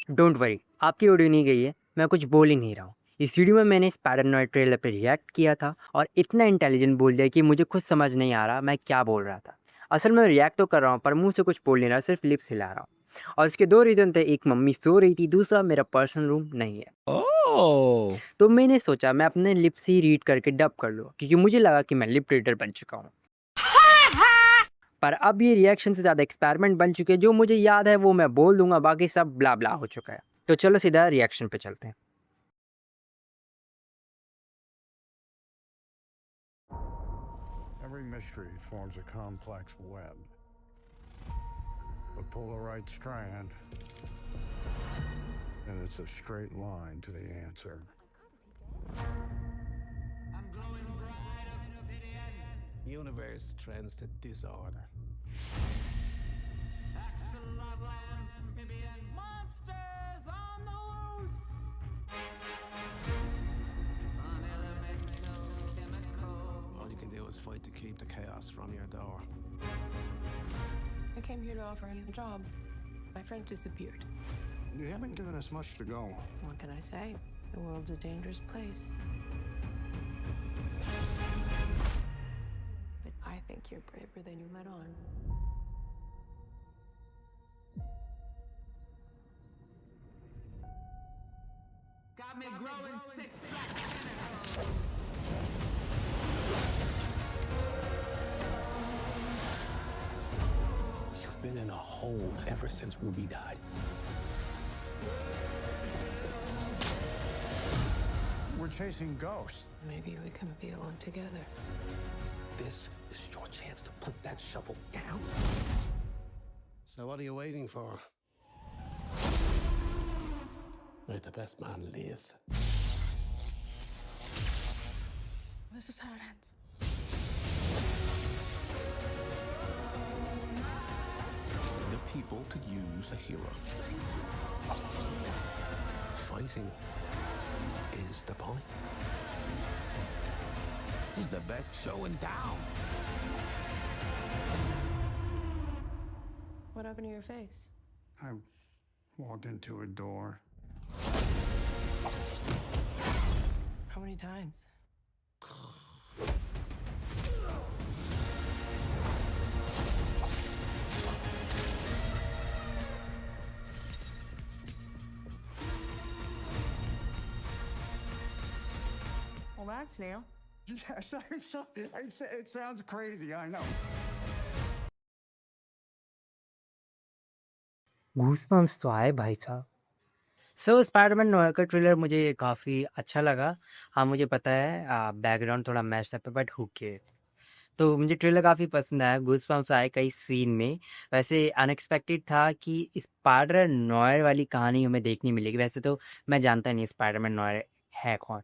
Don't worry, आपकी audio नहीं गई है, मैं कुछ बोल ही नहीं रहा हूँ। इस वीडियो में मैंने स्पाइडर-नॉइड ट्रेलर पे रिएक्ट किया था और इतना इंटेलिजेंट बोल दिया कि मुझे खुद समझ नहीं आ रहा मैं क्या बोल रहा था। असल में रिएक्ट तो कर रहा हूँ पर मुँह से कुछ बोल नहीं रहा, सिर्फ लिप्स हिला रहा हूँ। और इसके 2 रीज़न थे, एक मम्मी सो रही थी, दूसरा मेरा पर्सनल रूम नहीं है। Oh! तो मैंने सोचा मैं अपने लिप्स ही रीड करके डब कर लूँ, क्योंकि मुझे लगा कि मैं लिप रीडर बन चुका हूँ। पर अब ये रिएक्शन से ज़्यादा एक्सपेरिमेंट बन चुके हैं, जो मुझे याद है वो मैं बोल दूँगा, बाकी सब ब्ला ब्ला हो चुका है। तो चलो सीधा रिएक्शन पे चलते हैं। Every mystery forms a complex web. But pull the right strand, and it's a straight line to the answer. Universe trends to disorder. Monsters on the loose! All you can do is fight to keep the chaos from your door. I came here to offer you a job. My friend disappeared. You haven't given us much to go. What can I say? The world's a dangerous place. But I think you're braver than you let on. Got me growing 6 black. You've been in a hole ever since Ruby died. We're chasing ghosts. Maybe we can be alone together. This is your chance to put that shovel down. So what are you waiting for? Let the best man live. This is how it ends. The people could use a hero. Fighting is the point. He's the best show in town. What happened to your face? I walked into a door. How many times? Well, that's new. Yes, it sounds crazy, I know. Goosebumps तो आए भाई साहब। Spiderman नोएह का trailer मुझे काफ़ी अच्छा लगा। हाँ, मुझे पता है बैकग्राउंड थोड़ा मैश्ड अप है, बट हू केयर्स। तो मुझे ट्रेलर काफ़ी पसंद आया, गूज़बम्प्स आए कई सीन में। वैसे अनएक्सपेक्टेड था कि स्पाइडर नोएह वाली कहानी हमें देखने मिलेगी। वैसे तो मैं जानता नहीं स्पाइडरमैन नोएह है कौन,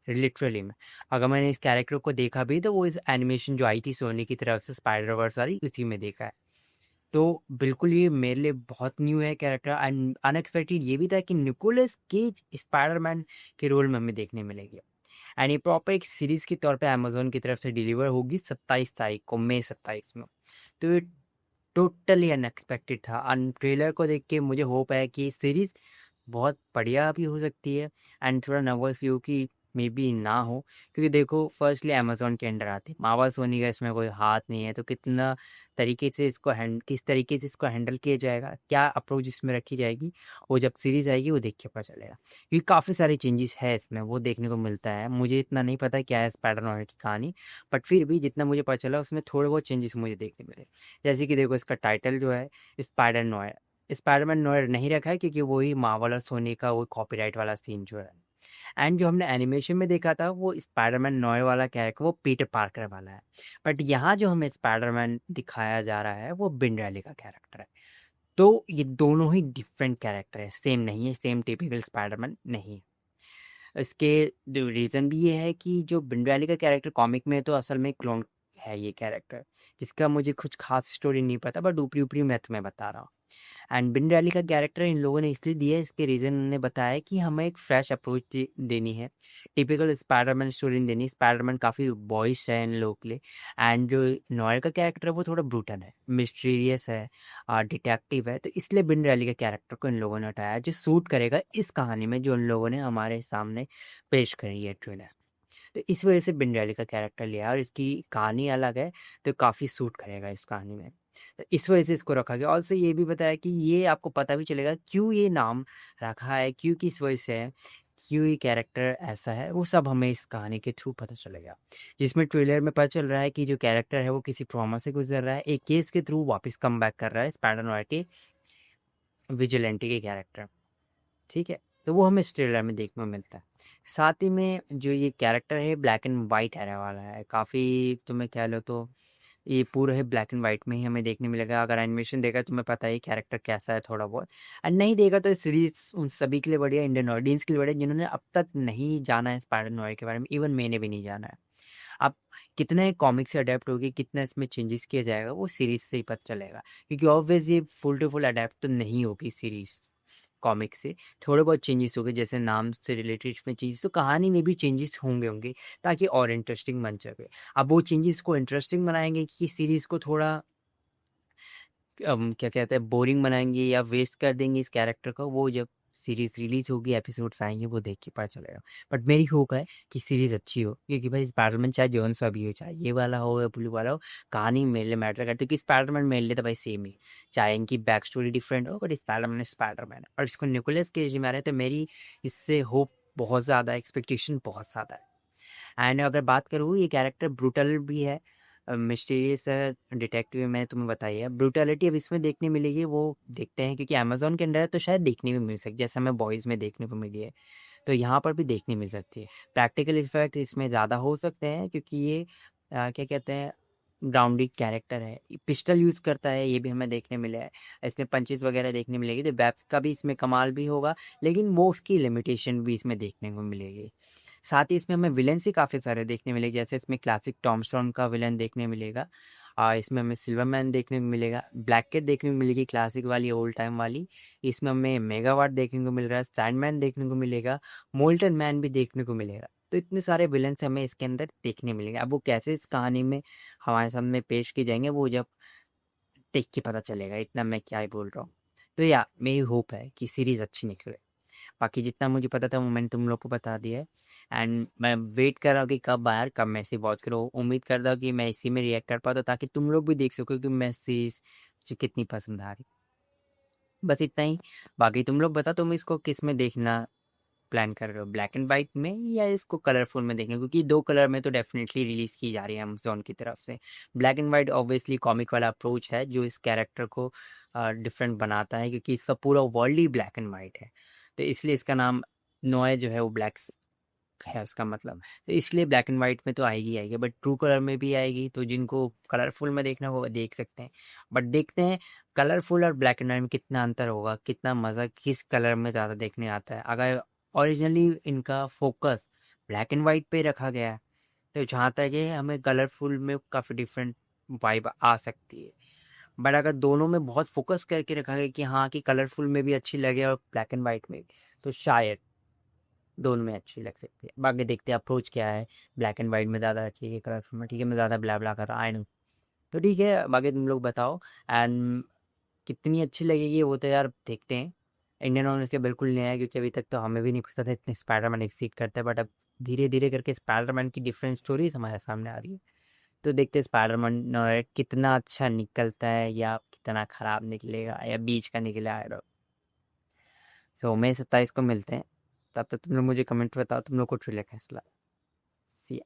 लिटरली में। अगर मैंने इस कैरेक्टर को देखा भी तो वो इस एनिमेशन जो आई थी सोनी की तरफ से स्पाइडर वर्स वाली, उसी में देखा है। तो बिल्कुल ये मेरे लिए बहुत न्यू है कैरेक्टर, एंड अनएक्सपेक्टेड ये भी था कि निकोलस केज स्पाइडरमैन के रोल में हमें देखने मिलेगी। एंड ये प्रॉपर एक सीरीज़ के तौर पे अमेज़न की तरफ से डिलीवर होगी 27 तारीख को, मई 27 में। तो ये टोटली अनएक्सपेक्टेड था, एंड ट्रेलर को देख के मुझे होप है कि ये सीरीज़ बहुत बढ़िया भी हो सकती है। एंड थोड़ा नर्वस भी हूँ कि मे बी ना हो, क्योंकि देखो फर्स्टली अमेज़न के अंडर आती है, मार्वल सोनी का इसमें कोई हाथ नहीं है। तो कितना तरीके से इसको किस तरीके से इसको हैंडल किया जाएगा, क्या अप्रोच इसमें रखी जाएगी, वो जब सीरीज़ आएगी वो देख के पता चलेगा। क्योंकि काफ़ी सारे चेंजेस है इसमें, वो देखने को मिलता है। मुझे इतना नहीं पता क्या है स्पाइडर-नॉय की कहानी, बट फिर भी जितना मुझे पता चला उसमें थोड़े बहुत चेंजेस मुझे देखने मिले। जैसे कि देखो इसका टाइटल जो है स्पाइडर-नॉय, स्पाइडरमैन नोएह नहीं रखा है, क्योंकि वही मार्वल और सोनी का वो कॉपीराइट वाला सीन जो है। एंड जो हमने एनिमेशन में देखा था वो स्पाइडरमैन नोएह वाला कैरेक्टर वो पीटर पार्कर वाला है, बट यहाँ जो हमें स्पाइडरमैन दिखाया जा रहा है वो बिन रैली का कैरेक्टर है। तो ये दोनों ही डिफरेंट कैरेक्टर है, सेम नहीं है, सेम टिपिकल स्पाइडरमैन नहीं है। इसके जो रीज़न भी ये है कि जो बिन रैली का कैरेक्टर कॉमिक में तो असल में क्लोन है ये कैरेक्टर, जिसका मुझे कुछ खास स्टोरी नहीं पता, बट ऊपरी ऊपरी मैं तुम्हें बता रहा हूँ। एंड बिन रैली का कैरेक्टर इन लोगों ने इसलिए दिया है, इसके रीज़न उन्होंने बताया है कि हमें एक फ्रेश अप्रोच देनी है, टिपिकल स्पाइडरमैन स्टोरी नहीं देनी। स्पाइडरमैन काफ़ी बॉयिश है इन लोगों के लिए, एंड जो नोएल का कैरेक्टर है वो थोड़ा ब्रूटल है, मिस्टीरियस है, डिटेक्टिव है, तो इसलिए बिन रैली के कैरेक्टर को इन लोगों ने उठाया है, जो सूट करेगा इस कहानी में जो इन लोगों ने हमारे सामने पेश करी है ट्रेलर। तो इस वजह से बिन रैली का कैरेक्टर लिया है, और इसकी कहानी अलग है, तो काफ़ी सूट करेगा इस कहानी में। तो इस वजह से इसको रखा गया, और उससे ये भी बताया कि ये आपको पता भी चलेगा क्यों ये नाम रखा है, क्यों किस वजह से है, क्यों ये कैरेक्टर ऐसा है, वो सब हमें इस कहानी के थ्रू पता चलेगा। जिसमें ट्रेलर में पता चल रहा है कि जो कैरेक्टर है वो किसी ट्रॉमा से गुजर रहा है, एक केस के थ्रू वापस कम बैक कर रहा है स्पाइडर-नोयर के विजिलेंटी के कैरेक्टर, ठीक है? तो वो हमें इस ट्रेलर में देखने को मिलता है। साथ ही में जो ये कैरेक्टर है ब्लैक एंड व्हाइट रहने वाला है, काफ़ी तुम्हें कह लो तो ये पूरा है ब्लैक एंड व्हाइट में ही हमें देखने मिलेगा। अगर एनिमेशन देखा तुम्हें पता है कैरेक्टर कैसा है थोड़ा बहुत, और नहीं देखा तो सीरीज उन सभी के लिए बढ़िया, इंडियन ऑडियंस के लिए बढ़िया जिन्होंने अब तक नहीं जाना है स्पाइडर नोयर के बारे में, इवन मैंने भी नहीं जाना है। अब कितने कॉमिक से अडेप्ट होगी, कितना इसमें चेंजेस किया जाएगा, वो सीरीज से ही पता चलेगा, क्योंकि ऑब्वियस ये फुल टू फुल अडेप्ट तो नहीं होगी सीरीज कॉमिक से। थोड़े बहुत चेंजेस हो गए, जैसे नाम से रिलेटेड इसमें चेंजेस, तो कहानी में भी चेंजेस होंगे ताकि और इंटरेस्टिंग बन सके। अब वो चेंजेस को इंटरेस्टिंग बनाएंगे कि सीरीज़ को थोड़ा क्या कहते हैं बोरिंग बनाएंगे या वेस्ट कर देंगे इस कैरेक्टर को, वो जब सीरीज़ रिलीज़ होगी, एपिसोड्स आएँगे, वो देख के पता चलेगा। बट मेरी होप है कि सीरीज़ अच्छी हो, क्योंकि भाई स्पाइडरमैन चाहे जौन-सा भी हो, चाहे ये वाला हो या ब्लू वाला हो, कहानी मेरे लिए मैटर करती है, क्योंकि स्पाइडरमैन मेरे लिए तो भाई सेम ही, चाहे इनकी बैक स्टोरी डिफरेंट हो, बट स्पाइडरमैन है, और इसको निकोलस केज में आ रहा है, तो मेरी इससे होप बहुत ज़्यादा, एक्सपेक्टेशन बहुत ज़्यादा है। एंड अगर बात करूँ, ये कैरेक्टर ब्रूटल भी है, मिस्टीरियस है, डिटेक्टिव मैंने तुम्हें बताई है। ब्रूटैलिटी अब इसमें देखने मिलेगी, वो देखते हैं, क्योंकि अमेज़न के अंडर है तो शायद देखने भी मिल सकती है, जैसे हमें बॉयज़ में देखने को मिली है, तो यहाँ पर भी देखने मिल सकती है। प्रैक्टिकल इफ़ेक्ट इसमें ज़्यादा हो सकते हैं, क्योंकि ये क्या कहते हैं ग्राउंडेड कैरेक्टर है, पिस्टल यूज़ करता है, ये भी हमें देखने मिला है। इसमें पंचेज़ वगैरह देखने मिलेगी, तो वेब का भी इसमें कमाल भी होगा, लेकिन वो उसकी लिमिटेशन भी इसमें देखने को मिलेगी। साथ ही इसमें हमें विलेन्स भी काफ़ी सारे देखने मिलेंगे, जैसे इसमें क्लासिक टॉम्बस्टोन का विलेन देखने मिलेगा, इसमें हमें सिल्वरमैन देखने को मिलेगा, ब्लैक कैट देखने को मिलेगी क्लासिक वाली, ओल्ड टाइम वाली। इसमें हमें मेगावाट देखने को मिल रहा है, सैंडमैन देखने को मिलेगा, मोल्टन मैन भी देखने को मिलेगा। तो इतने सारे विलेन्स हमें इसके अंदर देखने मिलेंगे। अब वो कैसे इस कहानी में हमारे सामने पेश किए जाएँगे, वो जब देख के पता चलेगा, इतना मैं क्या ही बोल रहा हूँ। तो या मेरी होप है कि सीरीज़ अच्छी निकले। बाकी जितना मुझे पता था वो मैंने तुम लोग को बता दिया है, एंड मैं वेट कर रहा हूँ कि कब आए, कब मैं इसे वॉच करूँ। उम्मीद करता हूँ कि मैं इसी में रिएक्ट कर पाता, ताकि तुम लोग भी देख सको कि मैं सीरीज़ मुझे कितनी पसंद आ रही। बस इतना ही। बाकी तुम लोग बताओ, तुम इसको किस में देखना प्लान कर रहे हो, ब्लैक एंड वाइट में या इसको कलरफुल में देखना, क्योंकि 2 कलर में तो डेफ़िनेटली रिलीज़ की जा रही है अमेज़न की तरफ से। Black and white obviously comic वाला अप्रोच है, जो इस कैरेक्टर को डिफरेंट बनाता है, क्योंकि इसका पूरा world he black and white है। तो इसलिए इसका नाम नोए जो है वो ब्लैक है उसका मतलब। तो इसलिए ब्लैक एंड वाइट में तो आएगी ही आएगी, बट ट्रू कलर में भी आएगी, तो जिनको कलरफुल में देखना हो वो देख सकते हैं। बट देखते हैं कलरफुल और ब्लैक एंड वाइट में कितना अंतर होगा, कितना मज़ा किस कलर में ज़्यादा देखने आता है। अगर ओरिजिनली इनका फोकस ब्लैक एंड वाइट पे रखा गया है, तो जहाँ तक है हमें कलरफुल में काफ़ी डिफरेंट वाइब आ सकती है। बट अगर दोनों में बहुत फोकस करके रखा गया कि हाँ कि कलरफुल में भी अच्छी लगे और ब्लैक एंड वाइट में भी, तो शायद दोनों में अच्छी लग सकती है। बाकी देखते हैं अप्रोच क्या है, ब्लैक एंड वाइट में ज़्यादा अच्छी है कि कलरफुल में। ठीक है, मैं ज़्यादा ब्ला ब्ला कर रहा आई नो। तो ठीक है, बाकी तुम लोग बताओ, एंड कितनी अच्छी लगेगी वो तो यार देखते हैं। इंडियन ऑडियंस के बिल्कुल नया है, क्योंकि अभी तक तो हमें भी नहीं पता था इतने स्पाइडरमैन एक्सीड करता है, बट अब धीरे धीरे करके स्पाइडरमैन की डिफरेंट स्टोरीज हमारे सामने आ रही है। तो देखते हैं स्पाइडरमैन कितना अच्छा निकलता है या कितना ख़राब निकलेगा या बीच का निकला है। सो मई 27 को मिलते हैं, तब तक तुम लोग मुझे कमेंट बताओ तुम लोग को ट्रेलर कैसा लगा। सी